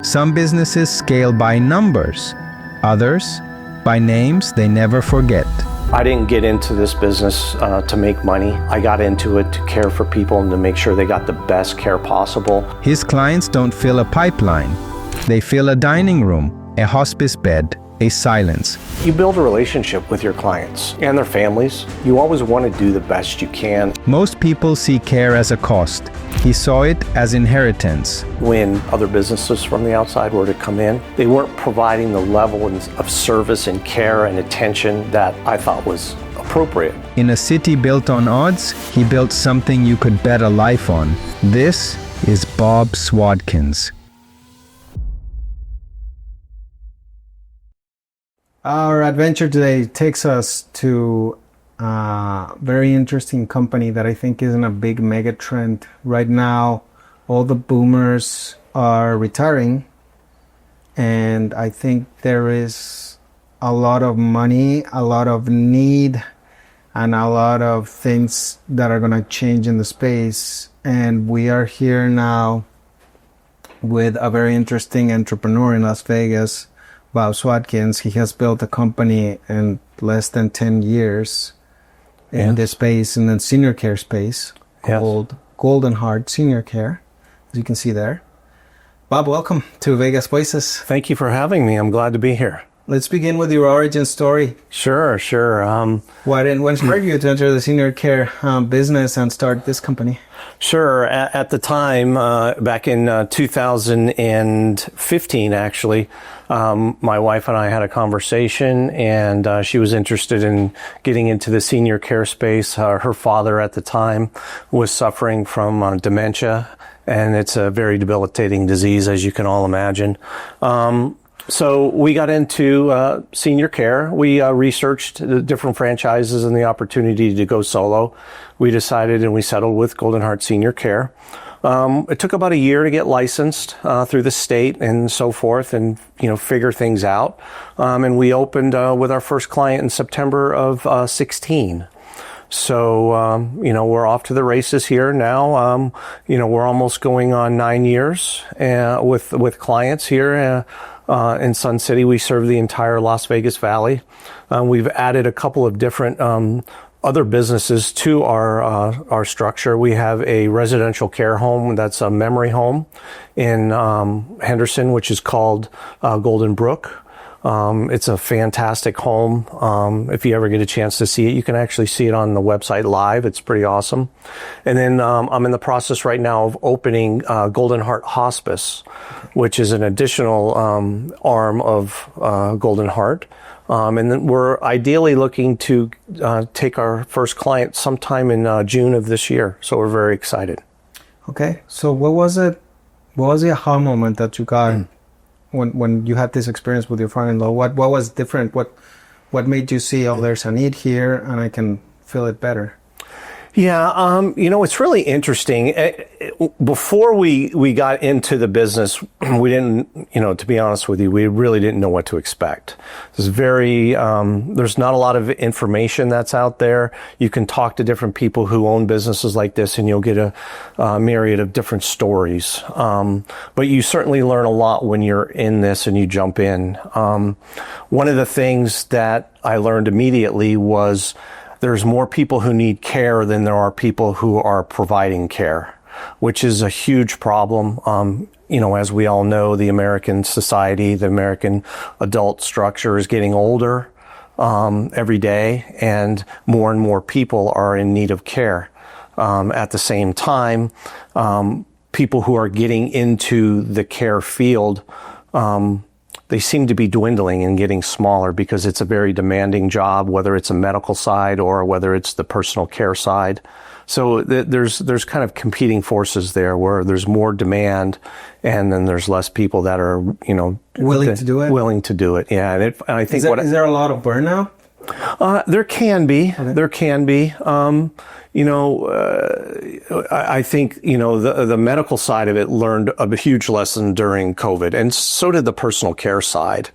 Some businesses scale by numbers, others by names they never forget. I didn't get into this business to make money. I got into it to care for people and to make sure they got the best care possible. His clients don't fill a pipeline. They fill a dining room, a hospice bed, a silence. You build a relationship with your clients and their families. You always want to do the best you can. Most people see care as a cost. He saw it as inheritance. When other businesses from the outside were to come in, they weren't providing the level of service and care and attention that I thought was appropriate. In a city built on odds, he built something you could bet a life on. This is Bob Swadkins. Our adventure today takes us to a very interesting company that I think is in a big mega trend. Right now, all the boomers are retiring, and I think there is a lot of money, a lot of need, and a lot of things that are going to change in the space. And we are here now with a very interesting entrepreneur in Las Vegas, Bob Swadkins. He has built a company in less than 10 years in this space, in the senior care space, called Golden Heart Senior Care, as you can see there. Bob, welcome to Vegas Voices. Thank you for having me. I'm glad to be here. Let's begin with your origin story. Sure. What inspired you to enter the senior care business and start this company? Sure. At the time, back in 2015, actually, my wife and I had a conversation, and she was interested in getting into the senior care space. Her father at the time was suffering from dementia, and it's a very debilitating disease, as you can all imagine. So we got into senior care. We researched the different franchises and the opportunity to go solo. We decided and we settled with Golden Heart Senior Care. It took about a year to get licensed through the state and so forth, and figure things out. And we opened with our first client in September of 16. So we're off to the races here now. We're almost going on 9 years with clients here. In Sun City. We serve the entire Las Vegas Valley. We've added a couple of different other businesses to our structure. We have a residential care home that's a memory home in Henderson, which is called Golden Brook. It's a fantastic home. If you ever get a chance to see it, you can actually see it on the website live. It's pretty awesome. And then I'm in the process right now of opening Golden Heart Hospice, which is an additional arm of Golden Heart. And then we're ideally looking to take our first client sometime in June of this year. So we're very excited. Okay. So what was it? What was the aha moment that you got when you had this experience with your father-in-law? What was different? What made you see, oh, there's a need here and I can fill it better? Yeah, it's really interesting. Before we got into the business, we didn't, to be honest with you, we really didn't know what to expect. There's not a lot of information that's out there. You can talk to different people who own businesses like this, and you'll get a myriad of different stories. But you certainly learn a lot when you're in this and you jump in. One of the things that I learned immediately was there's more people who need care than there are people who are providing care, which is a huge problem. As we all know, the American society, the American adult structure is getting older every day, and more people are in need of care. At the same time, people who are getting into the care field, they seem to be dwindling and getting smaller because it's a very demanding job, whether it's a medical side or whether it's the personal care side. So there's kind of competing forces there where there's more demand and then there's less people that are, willing to do it. Willing to do it. Yeah. And I think is there a lot of burnout? There can be. Okay. There can be. I think, the medical side of it learned a huge lesson during COVID, and so did the personal care side.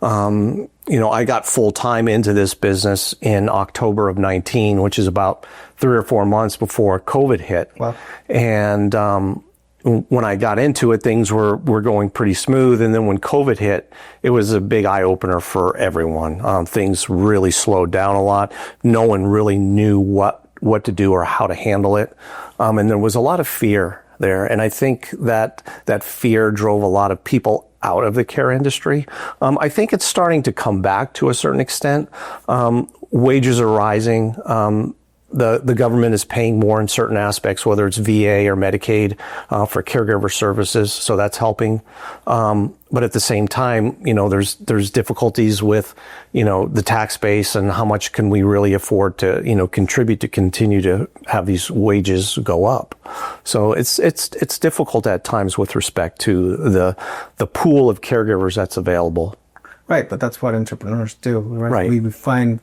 I got full time into this business in October of 19, which is about 3 or 4 months before COVID hit. Wow. And, when I got into it, things were going pretty smooth. And then when COVID hit, it was a big eye opener for everyone. Things really slowed down a lot. No one really knew what to do or how to handle it. And there was a lot of fear there. And I think that fear drove a lot of people out of the care industry. I think it's starting to come back to a certain extent. Wages are rising. The government is paying more in certain aspects, whether it's VA or Medicaid, for caregiver services. So that's helping. But at the same time, there's difficulties with, the tax base and how much can we really afford to, contribute to continue to have these wages go up. So it's difficult at times with respect to the pool of caregivers that's available. Right, but that's what entrepreneurs do, right? Right. We find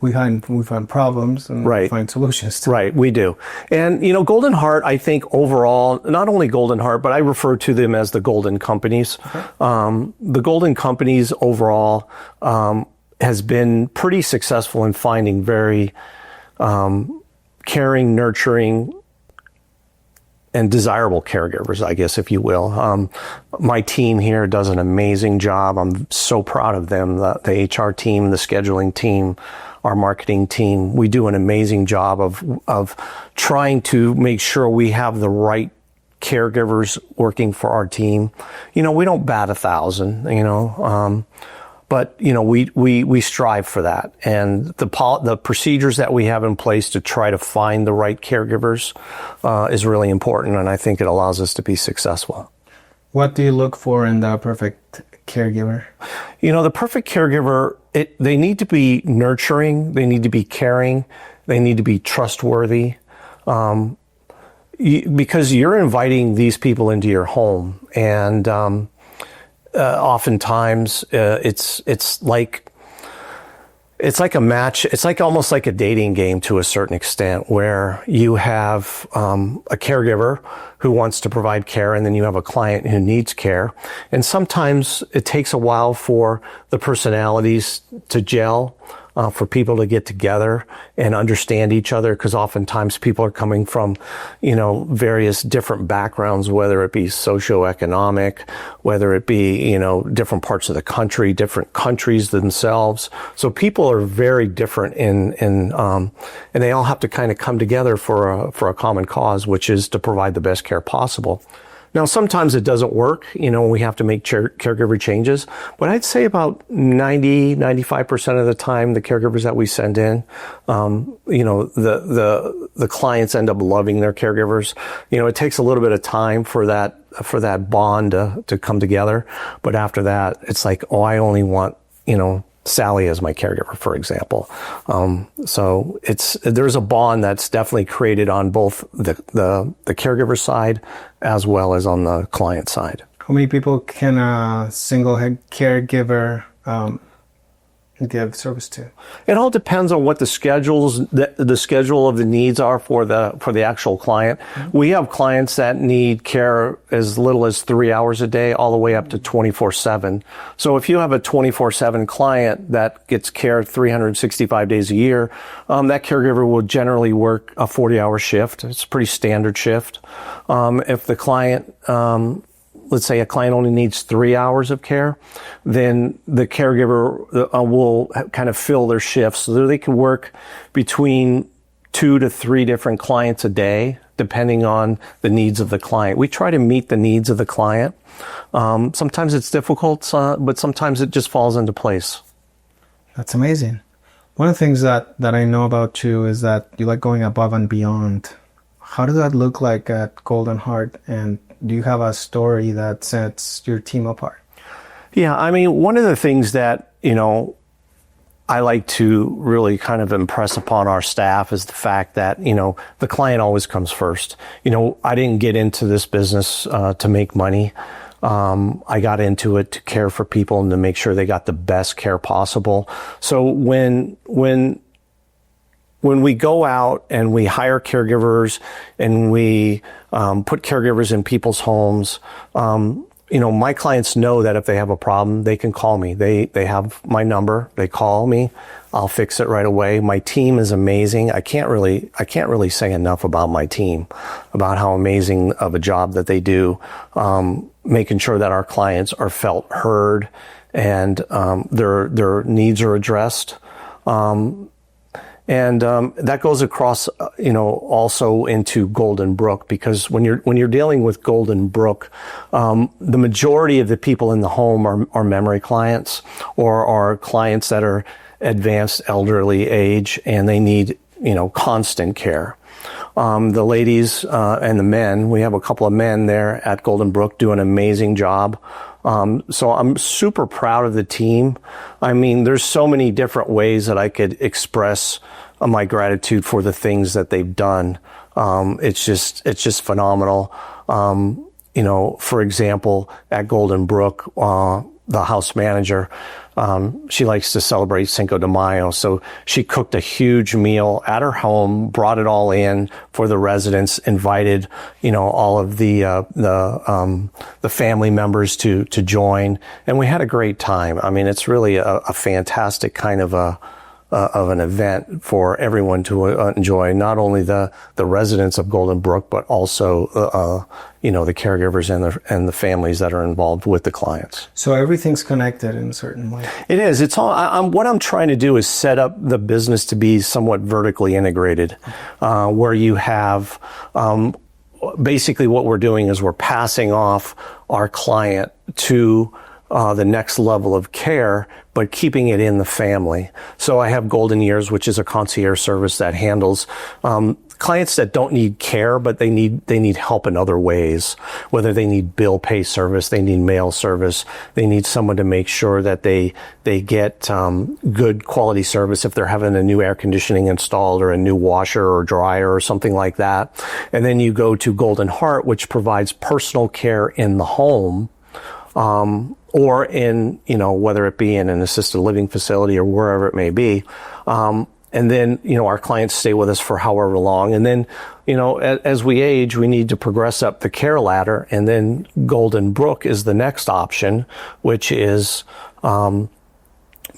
problems and Right. find solutions to. Right, we do. And, Golden Heart, I think overall, not only Golden Heart, but I refer to them as the Golden Companies. Okay. The Golden Companies overall has been pretty successful in finding very caring, nurturing, and desirable caregivers, I guess, if you will. My team here does an amazing job. I'm so proud of them. The HR team, the scheduling team, our marketing team, we do an amazing job of trying to make sure we have the right caregivers working for our team. We don't bat 1,000, but we strive for that, and the procedures that we have in place to try to find the right caregivers is really important, and I think it allows us to be successful. What do you look for in the perfect caregiver? The perfect caregiver, they need to be nurturing, they need to be caring, they need to be trustworthy, because you're inviting these people into your home, and oftentimes it's like a match. It's like almost like a dating game to a certain extent, where you have a caregiver who wants to provide care, and then you have a client who needs care. And sometimes it takes a while for the personalities to gel, for people to get together and understand each other, because oftentimes people are coming from, various different backgrounds, whether it be socioeconomic, whether it be, different parts of the country, different countries themselves. So people are very different and they all have to kind of come together for a common cause, which is to provide the best care possible. Now, sometimes it doesn't work, we have to make caregiver changes, but I'd say about 95% of the time, the caregivers that we send in, the clients end up loving their caregivers. It takes a little bit of time for that bond to come together, but after that, it's like, I only want, Sally as my caregiver, for example. So there's a bond that's definitely created on both the caregiver side as well as on the client side. How many people can a single caregiver give service to? It all depends on what the schedule of the needs are for the actual client. Mm-hmm. We have clients that need care as little as 3 hours a day, all the way up to 24/7. So if you have a 24/7 client that gets care 365 days a year, that caregiver will generally work a 40-hour shift. It's a pretty standard shift. If the client let's say a client only needs 3 hours of care, then the caregiver will kind of fill their shifts so they can work between 2 to 3 different clients a day, depending on the needs of the client. We try to meet the needs of the client. Sometimes it's difficult, but sometimes it just falls into place. That's amazing. One of the things that I know about you is that you like going above and beyond. How does that look like at Golden Heart, and do you have a story that sets your team apart? Yeah, I mean, one of the things that, I like to really kind of impress upon our staff is the fact that, the client always comes first. I didn't get into this business to make money. I got into it to care for people and to make sure they got the best care possible. So when we go out and we hire caregivers and we put caregivers in people's homes, my clients know that if they have a problem, they can call me. They have my number. They call me. I'll fix it right away. My team is amazing. I can't really say enough about my team, about how amazing of a job that they do, making sure that our clients are felt heard and their needs are addressed. And that goes across, also into Golden Brook, because when you're dealing with Golden Brook, the majority of the people in the home are memory clients or are clients that are advanced elderly age and they need, constant care. The ladies and the men, we have a couple of men there at Golden Brook do an amazing job. So I'm super proud of the team. I mean, there's so many different ways that I could express my gratitude for the things that they've done. It's just phenomenal. For example, at Golden Brook, the house manager, she likes to celebrate Cinco de Mayo. So she cooked a huge meal at her home, brought it all in for the residents, invited, all of the family members to join. And we had a great time. I mean, it's really a fantastic kind of an event for everyone to enjoy, not only the residents of Golden Brook, but also, the caregivers and the families that are involved with the clients. So everything's connected in a certain way. It is. It's all. What I'm trying to do is set up the business to be somewhat vertically integrated, where you have. Basically, what we're doing is we're passing off our client to the next level of care, but keeping it in the family. So I have Golden Years, which is a concierge service that handles clients that don't need care, but they need help in other ways. Whether they need bill pay service, they need mail service, they need someone to make sure that they get good quality service if they're having a new air conditioning installed or a new washer or dryer or something like that. And then you go to Golden Heart, which provides personal care in the home. Or in, whether it be in an assisted living facility or wherever it may be. And then, our clients stay with us for however long. And then, as we age, we need to progress up the care ladder. And then Golden Brook is the next option, which is,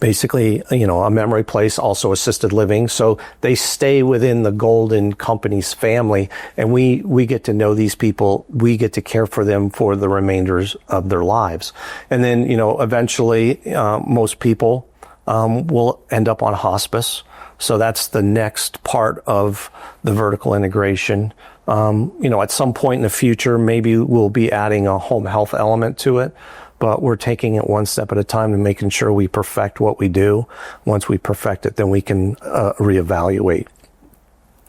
basically, a memory place, also assisted living. So they stay within the Golden Company's family, and we get to know these people. We get to care for them for the remainders of their lives. And then, eventually, most people will end up on hospice. So that's the next part of the vertical integration. At some point in the future, maybe we'll be adding a home health element to it. But we're taking it one step at a time and making sure we perfect what we do. Once we perfect it, then we can reevaluate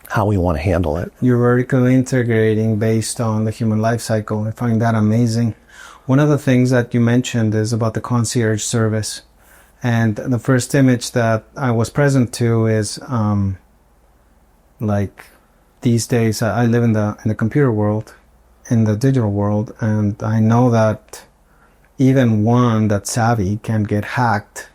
how we want to handle it. You're vertically integrating based on the human life cycle. I find that amazing. One of the things that you mentioned is about the concierge service. And the first image that I was present to is like these days I live in the computer world, in the digital world, and I know that even one that's savvy can get hacked,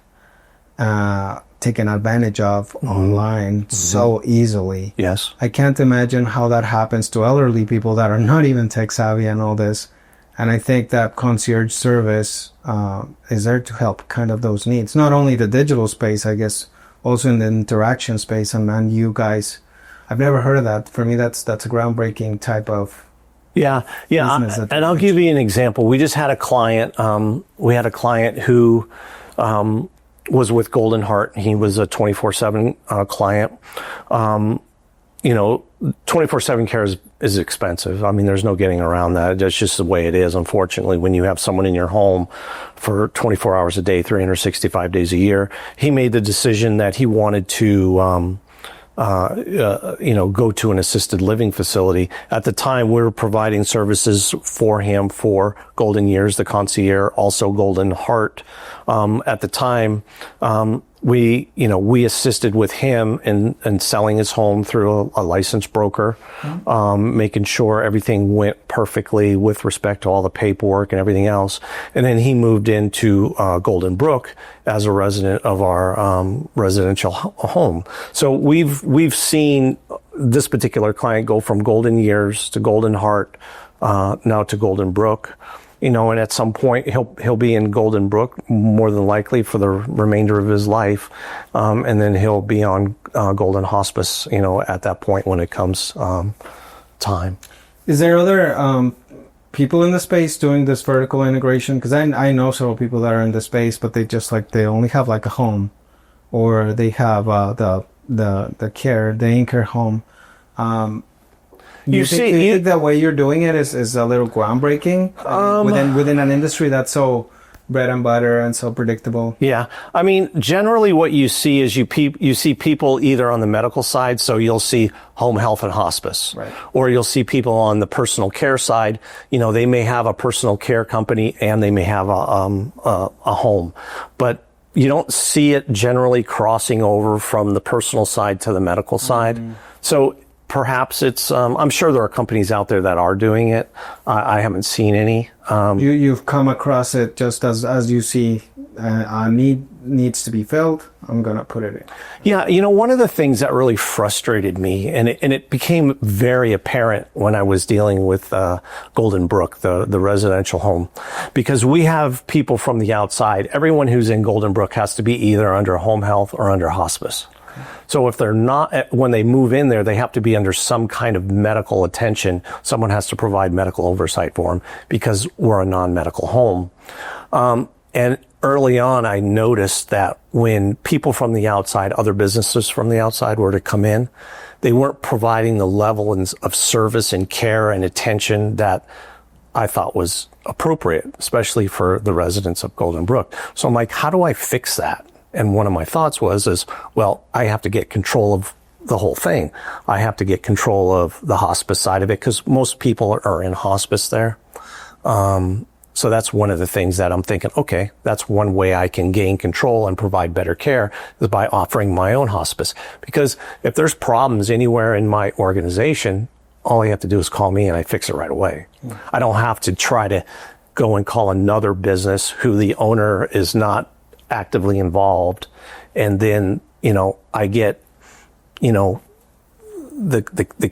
taken advantage of online so easily. Yes. I can't imagine how that happens to elderly people that are not even tech savvy and all this. And I think that concierge service is there to help kind of those needs. Not only the digital space, I guess, also in the interaction space. And you guys, I've never heard of that. For me, that's a groundbreaking type of Yeah. And I'll give you an example. We just had a client. We had a client who was with Golden Heart. He was a 24/7 client. 24/7 care is expensive. I mean, there's no getting around that. That's just the way it is, unfortunately, when you have someone in your home for 24 hours a day, 365 days a year. He made the decision that he wanted to go to an assisted living facility. At the time, we were providing services for him for Golden Years, the concierge, also Golden Heart. At the time, we assisted with him in selling his home through a licensed broker, making sure everything went perfectly with respect to all the paperwork and everything else. And then he moved into Golden Brook as a resident of our residential home. So we've seen this particular client go from Golden Years to Golden Heart, now to Golden Brook. and at some point he'll be in Golden Brook more than likely for the remainder of his life, and then he'll be on Golden Hospice, at that point when it comes time. Is there other people in the space doing this vertical integration? Because I know several people that are in the space, but they only have like a home, or they have the anchor home. You think that way you're doing it is a little groundbreaking within an industry that's so bread and butter and so predictable? Yeah. I mean, generally what you see is you see people either on the medical side, so you'll see home health and hospice, right, or you'll see people on the personal care side. They may have a personal care company and they may have a home, but you don't see it generally crossing over from the personal side to the medical side. So perhaps it's, I'm sure there are companies out there that are doing it. I haven't seen any. You've come across it just as you see a need needs to be filled, I'm going to put it in. Yeah, one of the things that really frustrated me, and it became very apparent when I was dealing with Golden Brook, the residential home, because we have people from the outside. Everyone who's in Golden Brook has to be either under home health or under hospice. So if they're not, when they move in there, they have to be under some kind of medical attention. Someone has to provide medical oversight for them because we're a non-medical home. And early on, I noticed that when people from the outside, other businesses from the outside were to come in, they weren't providing the level of service and care and attention that I thought was appropriate, especially for the residents of Golden Brook. So I'm like, how do I fix that? And one of my thoughts was, well, I have to get control of the whole thing. I have to get control of the hospice side of it because most people are in hospice there. So that's one of the things that I'm thinking, okay, that's one way I can gain control and provide better care is by offering my own hospice. Because if there's problems anywhere in my organization, all you have to do is call me and I fix it right away. I don't have to try to go and call another business who the owner is not actively involved, and then I get the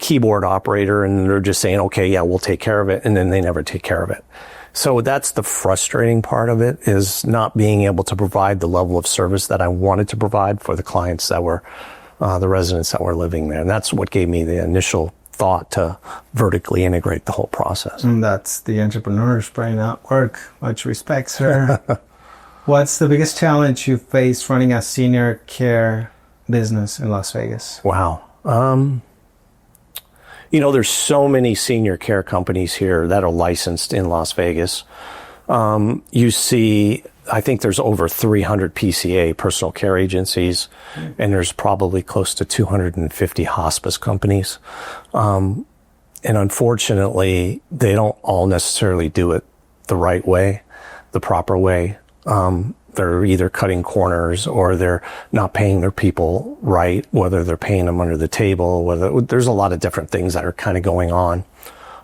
keyboard operator and they're just saying, okay, yeah, we'll take care of it, and then they never take care of it. So that's the frustrating part of it, is not being able to provide the level of service that I wanted to provide for the clients that were the residents that were living there. And that's what gave me the initial thought to vertically integrate the whole process. And that's the entrepreneur's brain at work. Much respect, sir. What's the biggest challenge you faced running a senior care business in Las Vegas? Wow. There's so many senior care companies here that are licensed in Las Vegas. You see, I think there's over 300 PCA, personal care agencies, and there's probably close to 250 hospice companies. And unfortunately, they don't all necessarily do it the right way, the proper way. They're either cutting corners or they're not paying their people right, whether they're paying them under the table, there's a lot of different things that are kind of going on.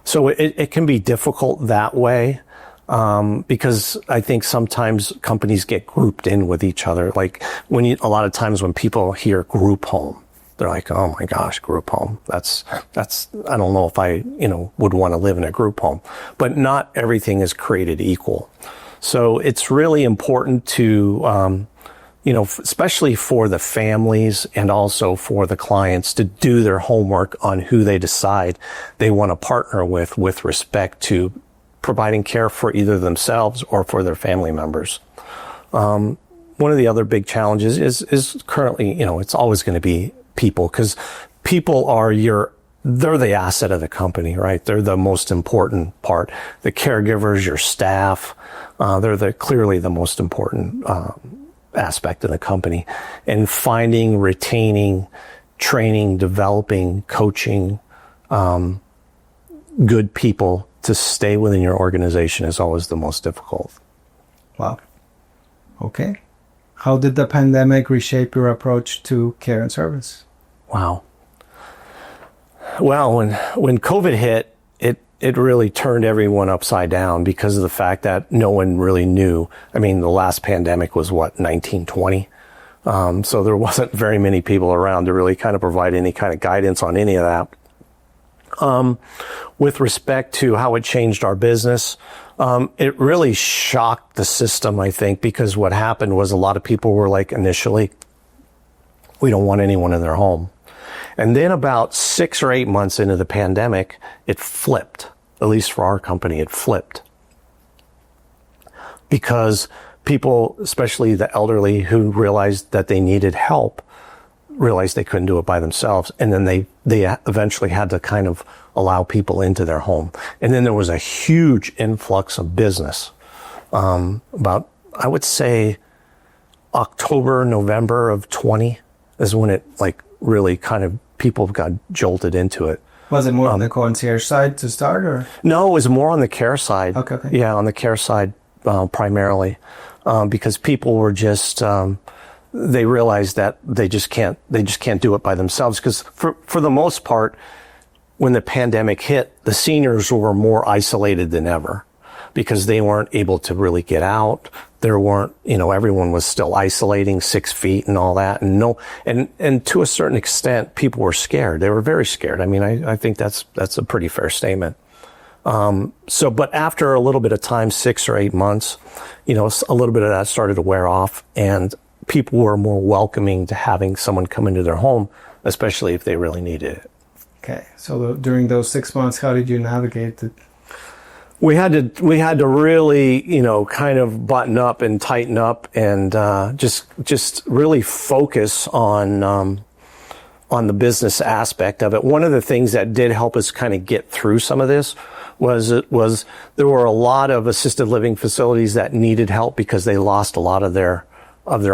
So it can be difficult that way, because I think sometimes companies get grouped in with each other. Like a lot of times when people hear group home, they're like, oh my gosh, group home. That's, I don't know if I, would want to live in a group home, but not everything is created equal. So it's really important to, especially for the families and also for the clients, to do their homework on who they decide they want to partner with respect to providing care for either themselves or for their family members. One of the other big challenges is currently, it's always going to be people, because people are they're the asset of the company, right? They're the most important part. The caregivers, your staff, they're clearly the most important aspect of the company. And finding, retaining, training, developing, coaching good people to stay within your organization is always the most difficult. Wow. Okay. How did the pandemic reshape your approach to care and service? Wow. Well, when COVID hit, it really turned everyone upside down because of the fact that no one really knew. I mean, the last pandemic was 1920. So there wasn't very many people around to really kind of provide any kind of guidance on any of that. With respect to how it changed our business, It really shocked the system, I think, because what happened was a lot of people were like, initially, we don't want anyone in their home. And then about 6 or 8 months into the pandemic, it flipped. At least for our company, it flipped. Because people, especially the elderly who realized that they needed help, realized they couldn't do it by themselves. And then they eventually had to kind of allow people into their home. And then there was a huge influx of business. About, I would say, October, November of 20 is when it like really kind of people got jolted into it. Was it more on the concierge side to start, or? No, it was more on the care side. Okay. Yeah, on the care side primarily, because people were just they realized that they just can't do it by themselves. Because for the most part, when the pandemic hit, the seniors were more isolated than ever because they weren't able to really get out. There weren't, everyone was still isolating 6 feet and all that. And to a certain extent, people were scared. They were very scared. I mean, I think that's a pretty fair statement. But after a little bit of time, 6 or 8 months, a little bit of that started to wear off, and people were more welcoming to having someone come into their home, especially if they really needed it. Okay. So during those 6 months, how did you navigate it? We had to really, kind of button up and tighten up and just really focus on the business aspect of it. One of the things that did help us kind of get through some of this was there were a lot of assisted living facilities that needed help because they lost a lot of their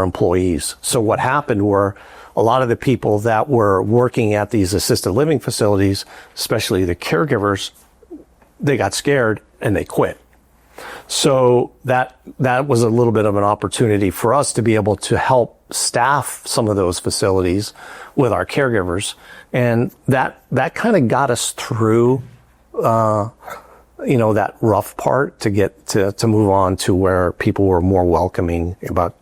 employees. So what happened were a lot of the people that were working at these assisted living facilities, especially the caregivers, they got scared and they quit. So that was a little bit of an opportunity for us to be able to help staff some of those facilities with our caregivers. And that kind of got us through, that rough part to get to move on to where people were more welcoming about,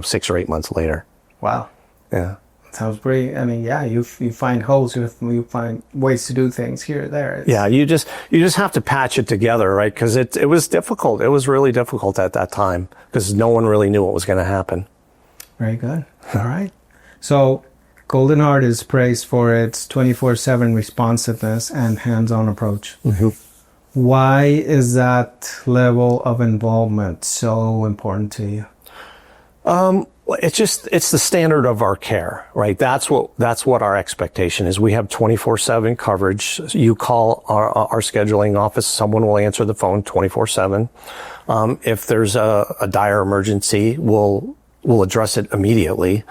6 or 8 months later. Wow. Yeah. Sounds pretty. I mean, yeah, you find holes, you find ways to do things here or there. Yeah, you just have to patch it together, right? Because it was difficult. It was really difficult at that time because no one really knew what was going to happen. Very good. All right. So Golden Heart is praised for its 24/7 responsiveness and hands-on approach. Mm-hmm. Why is that level of involvement so important to you? It's the standard of our care, right? That's what our expectation is. We have 24/7 coverage. You call our scheduling office, someone will answer the phone 24/7. If there's a dire emergency, we'll address it immediately.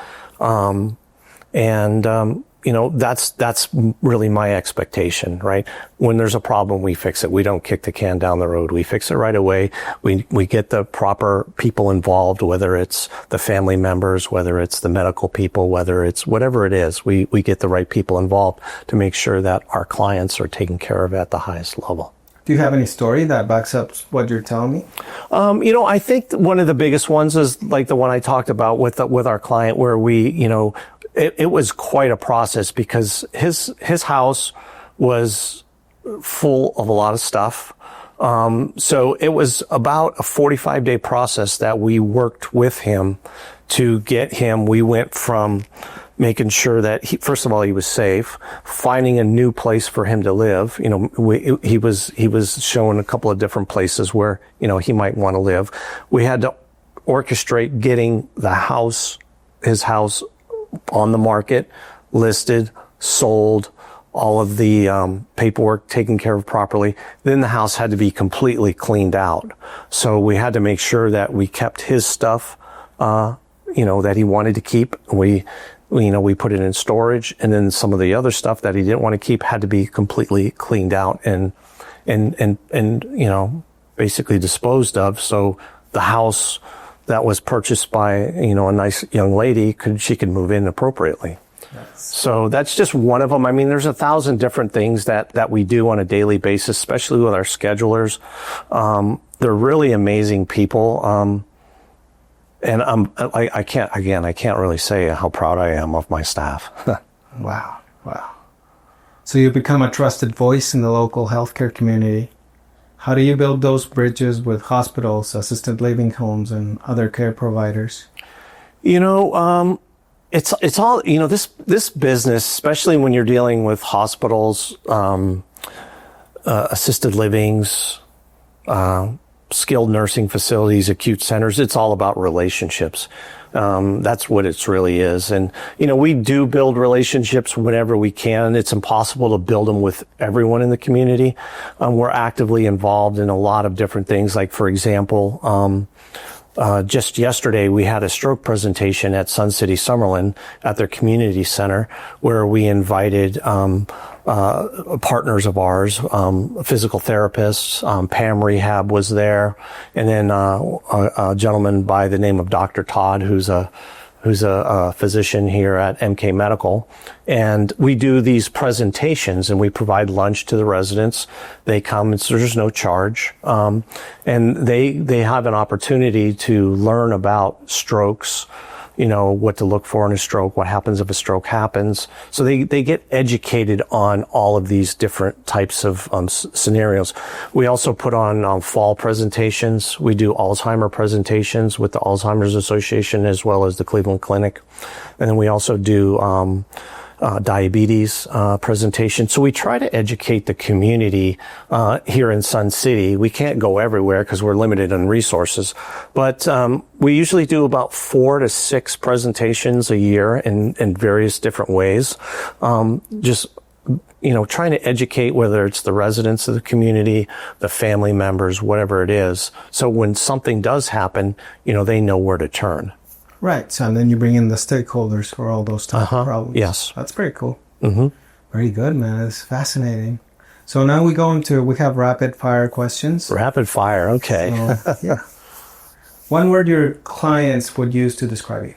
That's really my expectation, right? When there's a problem, we fix it. We don't kick the can down the road. We fix it right away. We get the proper people involved, whether it's the family members, whether it's the medical people, whether it's whatever it is. We get the right people involved to make sure that our clients are taken care of at the highest level. Do you have any story that backs up what you're telling me? I think one of the biggest ones is like the one I talked about with our client where we, it was quite a process because his house was full of a lot of stuff. So it was about a 45-day process that we worked with him to get him. We went from making sure that first of all, he was safe, finding a new place for him to live. He was shown a couple of different places where, he might want to live. We had to orchestrate getting his house on the market, listed, sold, all of the paperwork taken care of properly. Then the house had to be completely cleaned out. So we had to make sure that we kept his stuff, that he wanted to keep. We put it in storage, and then some of the other stuff that he didn't want to keep had to be completely cleaned out and basically disposed of. So the house that was purchased by, a nice young lady she could move in appropriately. Yes. So that's just one of them. I mean, there's 1,000 different things that we do on a daily basis, especially with our schedulers. They're really amazing people. And I can't really say how proud I am of my staff. Wow. So you become a trusted voice in the local healthcare community. How do you build those bridges with hospitals, assisted living homes, and other care providers? It's all, this business, especially when you're dealing with hospitals, assisted livings, skilled nursing facilities, acute centers, it's all about relationships. That's what it really is. And, we do build relationships whenever we can. It's impossible to build them with everyone in the community. We're actively involved in a lot of different things. Like, for example, just yesterday, we had a stroke presentation at Sun City Summerlin at their community center, where we invited partners of ours, physical therapists. Pam Rehab was there, and then a gentleman by the name of Dr. Todd, who's a physician here at MK Medical. And we do these presentations, and we provide lunch to the residents. They come, so there's no charge. And they have an opportunity to learn about strokes, what to look for in a stroke, what happens if a stroke happens. So they get educated on all of these different types of scenarios. We also put on fall presentations. We do Alzheimer presentations with the Alzheimer's Association as well as the Cleveland Clinic. And then we also do diabetes presentation. So we try to educate the community here in Sun City. We can't go everywhere because we're limited in resources, but we usually do about 4 to 6 presentations a year in various different ways. Just trying to educate, whether it's the residents of the community, the family members, whatever it is. So when something does happen, they know where to turn. Right. So and then you bring in the stakeholders for all those type of problems. Yes. That's pretty cool. Mm-hmm. Very good, man. It's fascinating. So now we have rapid fire questions. Rapid fire. Okay. So, yeah. One word your clients would use to describe you.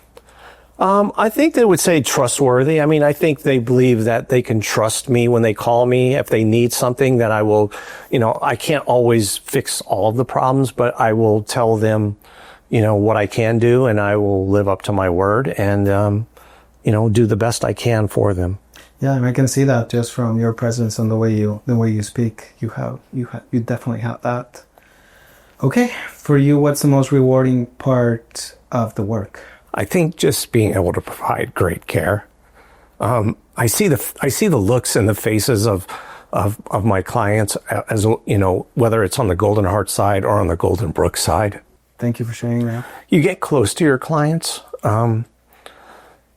I think they would say trustworthy. I mean, I think they believe that they can trust me when they call me. If they need something, that I will, I can't always fix all of the problems, but I will tell them, what I can do, and I will live up to my word and, do the best I can for them. Yeah, and I can see that just from your presence and the way you speak. You definitely have that. Okay, for you, what's the most rewarding part of the work? I think just being able to provide great care. I see the looks in the faces of my clients, as whether it's on the Golden Heart side or on the Golden Brook side. Thank you for sharing that. You get close to your clients,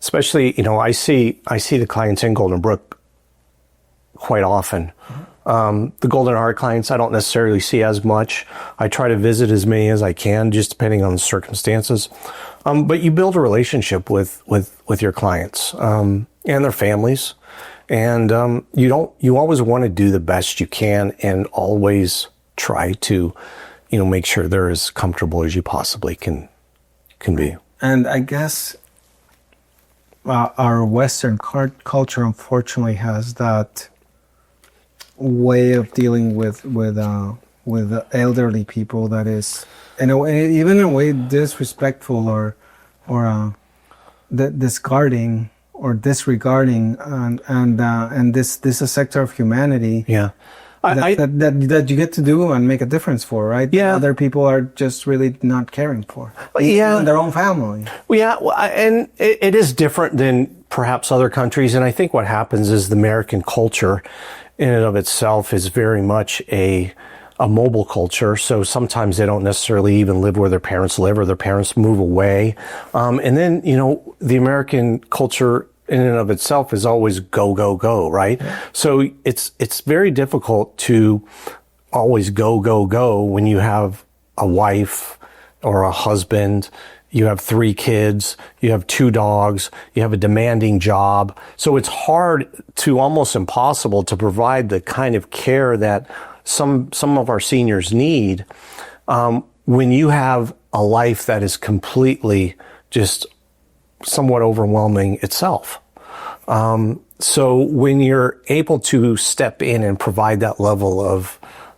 especially, I see the clients in Golden Brook quite often. The Golden Heart clients, I don't necessarily see as much. I try to visit as many as I can, just depending on the circumstances. But you build a relationship with your clients, and their families. And, you always want to do the best you can and always try to, make sure they're as comfortable as you possibly can be. And I guess our Western culture, unfortunately, has that way of dealing with elderly people that is, in a way, even in a way, disrespectful or discarding or disregarding, and this is a sector of humanity. Yeah. That you get to do and make a difference for, right? Yeah. Other people are just really not caring for. Yeah. In their own family. Well, yeah. And it is different than perhaps other countries. And I think what happens is the American culture in and of itself is very much a mobile culture. So sometimes they don't necessarily even live where their parents live, or their parents move away. And then, the American culture in and of itself is always go, go, go, right? Yeah. So it's very difficult to always go, go, go when you have a wife or a husband, you have 3 kids, you have 2 dogs, you have a demanding job. So it's hard to almost impossible to provide the kind of care that some of our seniors need, when you have a life that is completely just somewhat overwhelming itself. So when you're able to step in and provide that level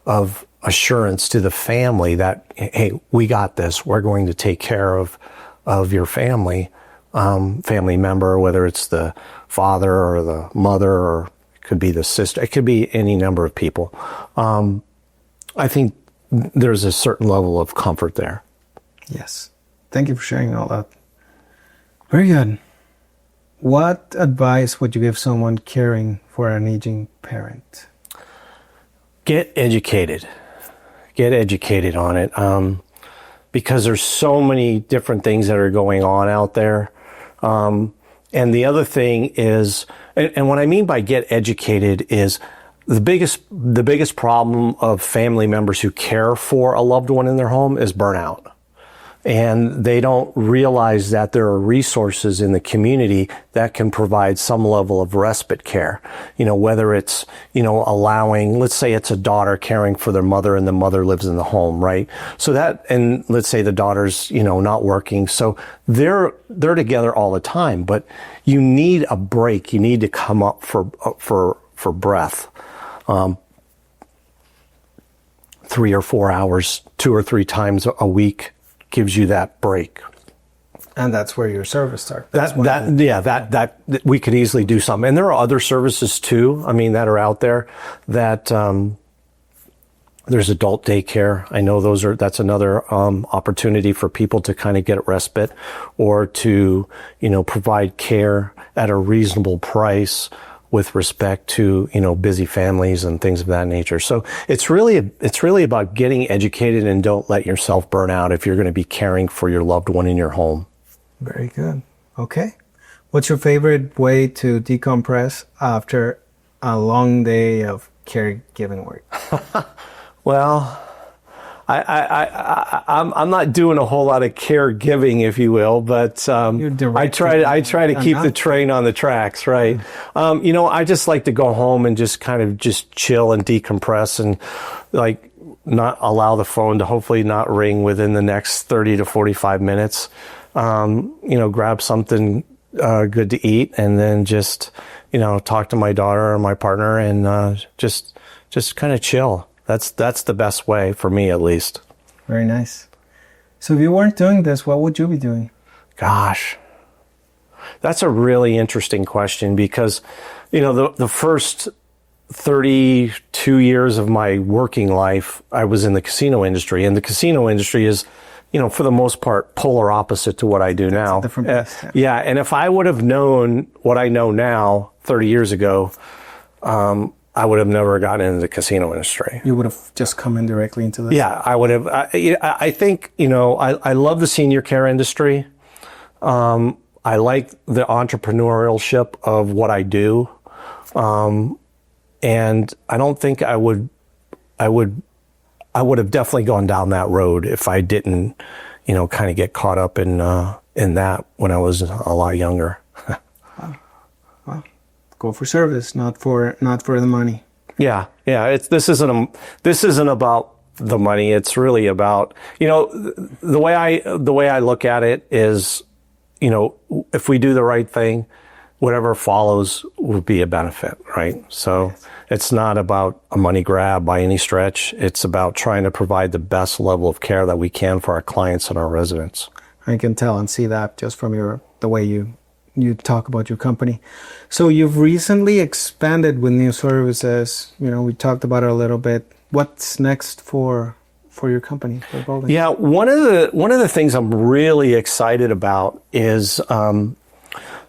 of assurance to the family that, hey, we got this, we're going to take care of your family member, whether it's the father or the mother, or it could be the sister, it could be any number of people. I think there's a certain level of comfort there. Yes. Thank you for sharing all that. Very good. What advice would you give someone caring for an aging parent? Get educated. Get educated on it. Because there's so many different things that are going on out there. And the other thing is, and what I mean by get educated is the biggest problem of family members who care for a loved one in their home is burnout. And they don't realize that there are resources in the community that can provide some level of respite care. Whether it's, allowing, let's say it's a daughter caring for their mother and the mother lives in the home, right? So that, and let's say the daughter's, not working. So they're together all the time, but you need a break. You need to come up for breath. 3 or 4 hours, 2 or 3 times a week gives you that break. And that's where your service starts. That we could easily do something. And there are other services too, that are out there that, there's adult daycare. I know that's another, opportunity for people to kind of get respite or to, provide care at a reasonable price with respect to, busy families and things of that nature. So it's really about getting educated, and don't let yourself burn out if you're going to be caring for your loved one in your home. Very good. Okay. What's your favorite way to decompress after a long day of caregiving work? Well, I'm not doing a whole lot of caregiving, if you will, but I try to keep the train on the tracks, right? I just like to go home and just kind of just chill and decompress, and like not allow the phone to hopefully not ring within the next 30 to 45 minutes. Grab something good to eat, and then just talk to my daughter or my partner, and just kind of chill. That's the best way for me, at least. Very nice. So if you weren't doing this, what would you be doing? Gosh, that's a really interesting question, because, the first 32 years of my working life, I was in the casino industry, and the casino industry is, for the most part, polar opposite to what I do now. Different place, yeah. And if I would have known what I know now 30 years ago, I would have never gotten into the casino industry. You would have just come in directly into this? Yeah, I would have. I think, I love the senior care industry. I like the entrepreneurship of what I do. And I don't think I would have definitely gone down that road if I didn't, kind of get caught up in that when I was a lot younger. Well, go for service, not for the money. Yeah. This isn't about the money. It's really about, the way I look at it is, if we do the right thing, whatever follows will be a benefit, right? So yes. It's not about a money grab by any stretch. It's about trying to provide the best level of care that we can for our clients and our residents. I can tell and see that just from the way you talk about your company. So you've recently expanded with new services. We talked about it a little bit. What's next for your company, for Golden? Yeah, one of the things I'm really excited about is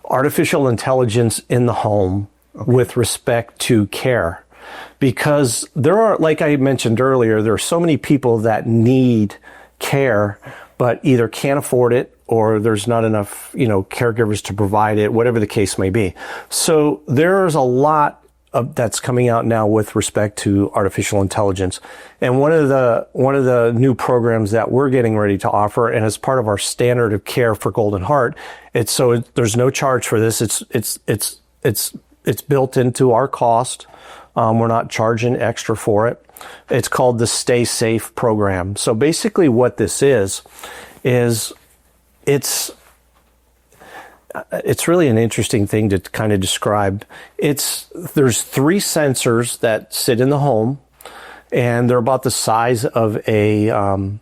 artificial intelligence in the home. Okay. With respect to care, because there are, like I mentioned earlier, there are so many people that need care, but either can't afford it or there's not enough, caregivers to provide it, whatever the case may be. So there's a lot that's coming out now with respect to artificial intelligence. And one of the new programs that we're getting ready to offer, and as part of our standard of care for Golden Heart, there's no charge for this. It's built into our cost. We're not charging extra for it. It's called the Stay Safe program. So basically what this is it's really an interesting thing to kind of describe. There's 3 sensors that sit in the home, and they're about the size of an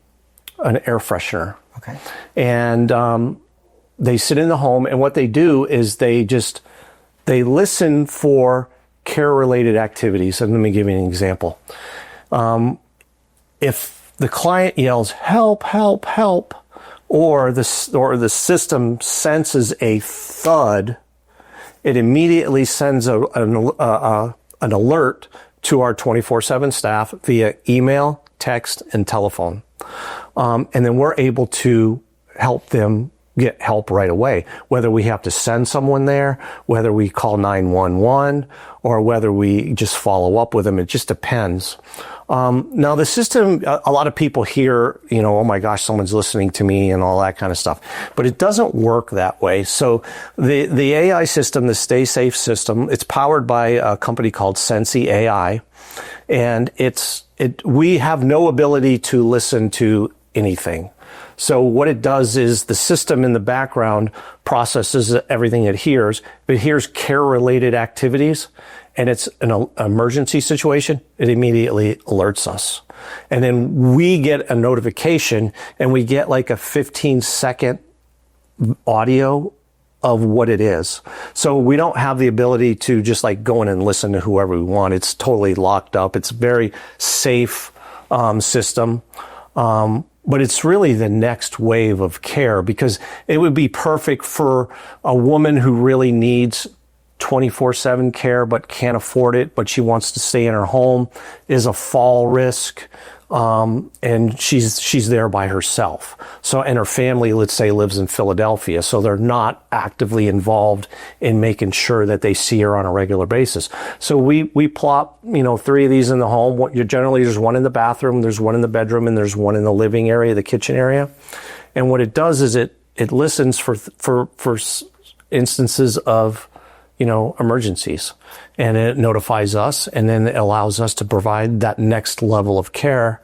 air freshener. Okay. And they sit in the home, and what they do is they listen for care-related activities. And let me give you an example. if the client yells, help, help, help, or the system senses a thud, it immediately sends an alert to our 24/7 staff via email, text, and telephone. And then we're able to help them get help right away, whether we have to send someone there, whether we call 911, or whether we just follow up with them. It just depends. Now the system, a lot of people hear, oh my gosh, someone's listening to me and all that kind of stuff, but it doesn't work that way. So the AI system, the Stay Safe system, it's powered by a company called Sensi AI, and we have no ability to listen to anything. So what it does is the system in the background processes everything it hears. If it hears care-related activities and it's an emergency situation, it immediately alerts us. And then we get a notification and we get like a 15-second audio of what it is. So we don't have the ability to just like go in and listen to whoever we want. It's totally locked up. It's a very safe system. But it's really the next wave of care, because it would be perfect for a woman who really needs 24/7 care but can't afford it, but she wants to stay in her home, is a fall risk, and she's there by herself. So, and her family, let's say, lives in Philadelphia, so they're not actively involved in making sure that they see her on a regular basis. So we plop, 3 of these in the home. Generally, there's one in the bathroom, there's one in the bedroom, and there's one in the living area, the kitchen area. And what it does is it listens for instances of emergencies, and it notifies us, and then it allows us to provide that next level of care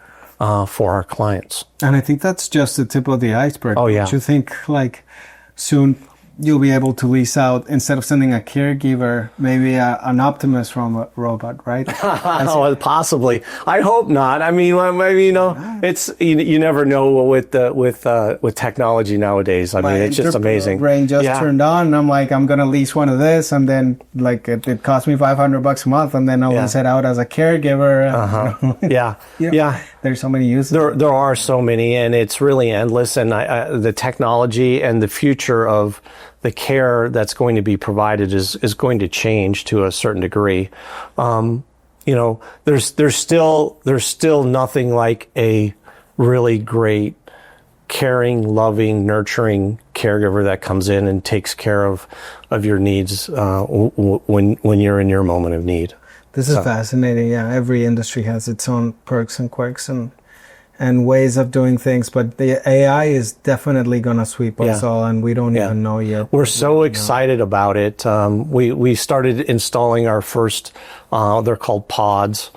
for our clients. And I think that's just the tip of the iceberg. Oh, yeah. Do you think soon you'll be able to lease out, instead of sending a caregiver, maybe an Optimus robot, right? Oh, possibly. I hope not. I mean, maybe, it's, you never know with technology nowadays. I mean, it's just amazing. Brain just turned on, and I'm like, I'm going to lease one of this, and then it cost me $500 a month, and then I will set out as a caregiver. Yeah. There's so many uses. There are so many, and it's really endless. And the technology and the future of the care that's going to be provided is going to change to a certain degree. There's still nothing like a really great, caring, loving, nurturing caregiver that comes in and takes care of your needs when you're in your moment of need. This is fascinating. Yeah, every industry has its own perks and quirks and ways of doing things, but the AI is definitely going to sweep us all, and we don't even know yet. We're so excited about it. We started installing our first, they're called pods,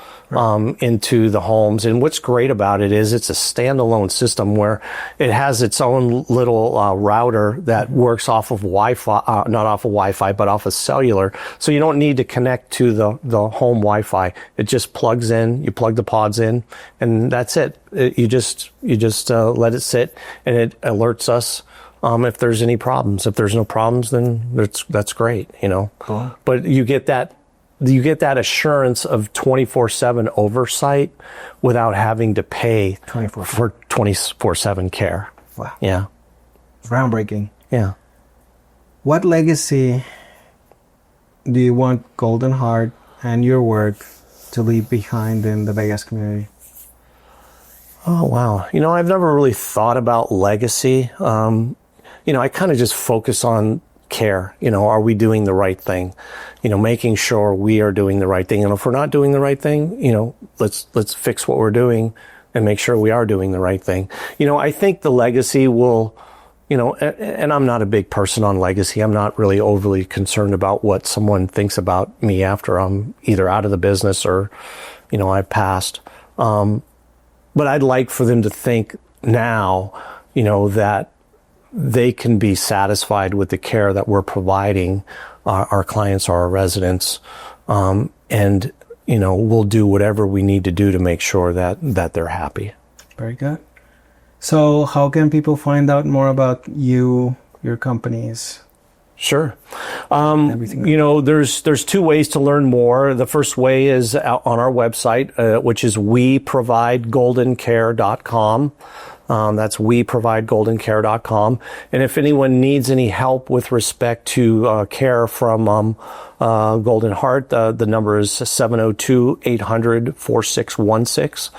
into the homes. And what's great about it is it's a standalone system where it has its own little router that works off of Wi-Fi, not off of Wi-Fi, but off of cellular. So you don't need to connect to the home Wi-Fi. It just plugs in, you plug the pods in, and that's it. You just let it sit, and it alerts us if there's any problems. If there's no problems, then that's great, Cool. But you get that assurance of 24/7 oversight without having to pay for 24/7 care. Wow. Yeah. Groundbreaking. Yeah. What legacy do you want Golden Heart and your work to leave behind in the Vegas community? Oh, wow. I've never really thought about legacy. I kind of just focus on care. Are we doing the right thing? Making sure we are doing the right thing. And if we're not doing the right thing, let's fix what we're doing and make sure we are doing the right thing. I think the legacy will, and I'm not a big person on legacy. I'm not really overly concerned about what someone thinks about me after I'm either out of the business or, I've passed. But I'd like for them to think now, that they can be satisfied with the care that we're providing our clients or our residents. And, we'll do whatever we need to do to make sure that they're happy. Very good. So how can people find out more about you, your companies? Sure. Everything. There's two ways to learn more. The first way is out on our website, which is weprovidegoldencare.com. That's weprovidegoldencare.com. And if anyone needs any help with respect to care from Golden Heart, the number is 702-800-4616.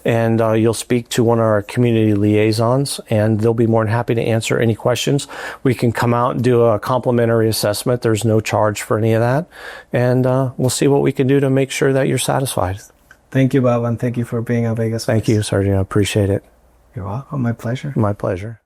And you'll speak to one of our community liaisons, and they'll be more than happy to answer any questions. We can come out and do a complimentary assessment. There's no charge for any of that. And we'll see what we can do to make sure that you're satisfied. Thank you, Bob, and thank you for being on Vegas. Thank you, Sergio. I appreciate it. You're welcome. My pleasure. My pleasure.